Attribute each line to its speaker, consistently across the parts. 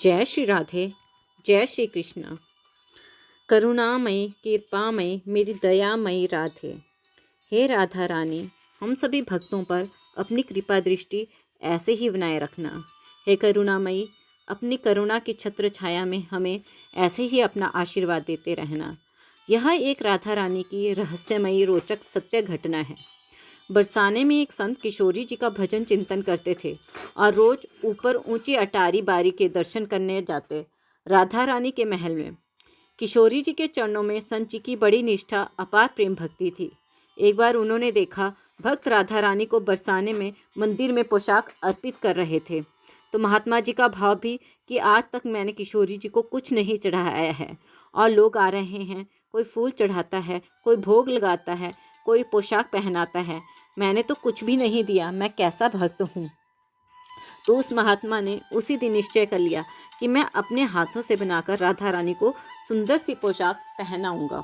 Speaker 1: जय श्री राधे, जय श्री कृष्ण। करुणामयी कृपामयी मेरी दयामयी राधे। हे राधा रानी, हम सभी भक्तों पर अपनी कृपा दृष्टि ऐसे ही बनाए रखना। हे करुणामयी, अपनी करुणा की छत्र छाया में हमें ऐसे ही अपना आशीर्वाद देते रहना। यह एक राधा रानी की रहस्यमयी रोचक सत्य घटना है। बरसाने में एक संत किशोरी जी का भजन चिंतन करते थे और रोज ऊपर ऊंची अटारी बारी के दर्शन करने जाते राधा रानी के महल में। किशोरी जी के चरणों में संत जी की बड़ी निष्ठा, अपार प्रेम भक्ति थी। एक बार उन्होंने देखा भक्त राधा रानी को बरसाने में मंदिर में पोशाक अर्पित कर रहे थे, तो महात्मा जी का भाव भी कि आज तक मैंने किशोरी जी को कुछ नहीं चढ़ाया है और लोग आ रहे हैं, कोई फूल चढ़ाता है, कोई भोग लगाता है, कोई पोशाक पहनाता है, मैंने तो कुछ भी नहीं दिया, मैं कैसा भक्त हूँ। तो उस महात्मा ने उसी दिन निश्चय कर लिया कि मैं अपने हाथों से बनाकर राधा रानी को सुंदर सी पोशाक पहनाऊंगा।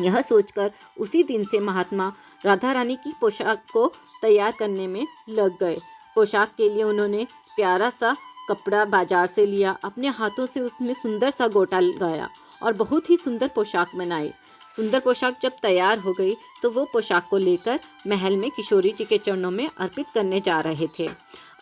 Speaker 1: यह सोचकर उसी दिन से महात्मा राधा रानी की पोशाक को तैयार करने में लग गए। पोशाक के लिए उन्होंने प्यारा सा कपड़ा बाजार से लिया, अपने हाथों से उसमें सुंदर सा गोटा लगाया और बहुत ही सुंदर पोशाक बनाई। सुंदर पोशाक जब तैयार हो गई तो वो पोशाक को लेकर महल में किशोरी जी के चरणों में अर्पित करने जा रहे थे।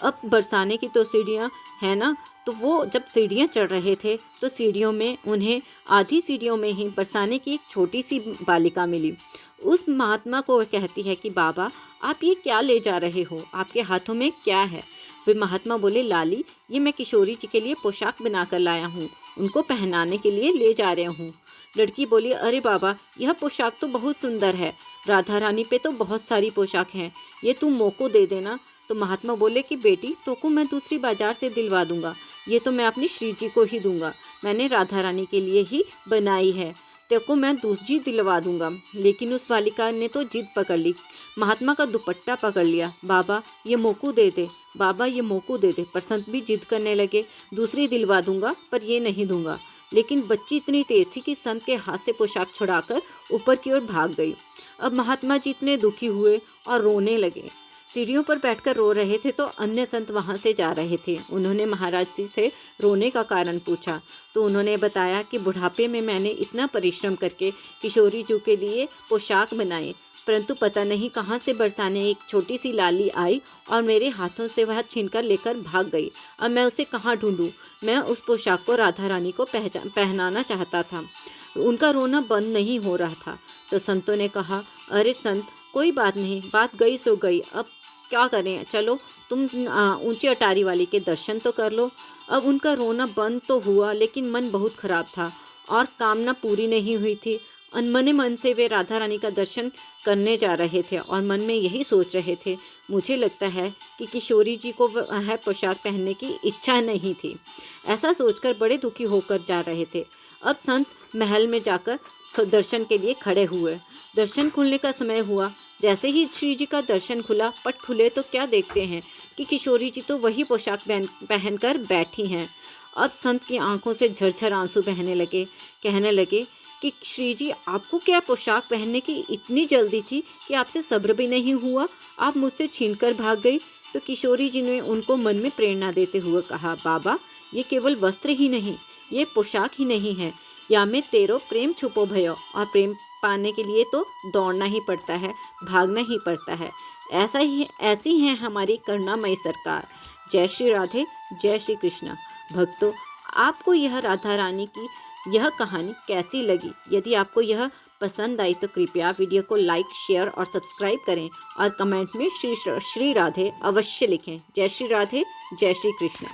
Speaker 1: अब बरसाने की तो सीढ़ियाँ हैं ना, तो वो जब सीढ़ियाँ चढ़ रहे थे तो सीढ़ियों में उन्हें आधी सीढ़ियों में ही बरसाने की एक छोटी सी बालिका मिली। उस महात्मा को वह कहती है कि बाबा, आप ये क्या ले जा रहे हो, आपके हाथों में क्या है। वे महात्मा बोले, लाली, ये मैं किशोरी जी के लिए पोशाक बनाकर लाया हूँ, उनको पहनाने के लिए ले जा रहा हूँ। लड़की बोली, अरे बाबा, यह पोशाक तो बहुत सुंदर है, राधा रानी पे तो बहुत सारी पोशाक हैं, ये तुम मोको दे देना। तो महात्मा बोले कि बेटी, तो को मैं दूसरी बाजार से दिलवा दूंगा, ये तो मैं अपनी श्री जी को ही दूंगा, मैंने राधा रानी के लिए ही बनाई है, तेको मैं दूसरी दिलवा दूंगा। लेकिन उस बालिका ने तो जिद पकड़ ली, महात्मा का दुपट्टा पकड़ लिया, बाबा ये मोकू दे दे, बाबा ये मोकू दे दे। पर संत भी जिद करने लगे, दूसरी दिलवा दूंगा पर ये नहीं दूंगा। लेकिन बच्ची इतनी तेज थी कि संत के हाथ से पोशाक छुड़ाकर ऊपर की ओर भाग गई। अब महात्मा जी इतने दुखी हुए और रोने लगे। सीढ़ियों पर बैठकर रो रहे थे तो अन्य संत वहां से जा रहे थे। उन्होंने महाराज जी से रोने का कारण पूछा तो उन्होंने बताया कि बुढ़ापे में मैंने इतना परिश्रम करके किशोरी जी के लिए पोशाक बनाई, परंतु पता नहीं कहाँ से बरसाने एक छोटी सी लाली आई और मेरे हाथों से वह छीनकर लेकर भाग गई। अब मैं उसे कहाँ ढूंढूं। मैं उस पोशाक को राधा रानी को पहनाना चाहता था। उनका रोना बंद नहीं हो रहा था। तो संतों ने कहा, अरे संत, कोई बात नहीं, बात गई सो गई, अब क्या करें, चलो तुम ऊंची अटारी वाली के दर्शन तो कर लो। अब उनका रोना बंद तो हुआ, लेकिन मन बहुत खराब था और कामना पूरी नहीं हुई थी। अनमने मन से वे राधा रानी का दर्शन करने जा रहे थे और मन में यही सोच रहे थे, मुझे लगता है कि किशोरी जी को वह पोशाक पहनने की इच्छा नहीं थी। ऐसा सोचकर बड़े दुखी होकर जा रहे थे। अब संत महल में जाकर दर्शन के लिए खड़े हुए। दर्शन खुलने का समय हुआ। जैसे ही श्री जी का दर्शन खुला, पट खुले तो क्या देखते हैं कि किशोरी जी तो वही पोशाक पहनकर बैठी हैं। अब संत की आंखों से झरझर आंसू बहने लगे। कहने लगे कि श्री जी, आपको क्या पोशाक पहनने की इतनी जल्दी थी कि आपसे सब्र भी नहीं हुआ, आप मुझसे छीनकर भाग गई। तो किशोरी जी ने उनको मन में प्रेरणा देते हुए कहा, बाबा, ये केवल वस्त्र ही नहीं, ये पोशाक ही नहीं है, या में तेरो प्रेम छुपो भयो, और प्रेम पाने के लिए तो दौड़ना ही पड़ता है, भागना ही पड़ता है। ऐसी है हमारी करुणामयी सरकार। जय श्री राधे, जय श्री कृष्ण। भक्तों, आपको यह राधा रानी की यह कहानी कैसी लगी? यदि आपको यह पसंद आई तो कृपया वीडियो को लाइक, शेयर और सब्सक्राइब करें और कमेंट में श्री राधे अवश्य लिखें। जय श्री राधे, जय श्री कृष्ण।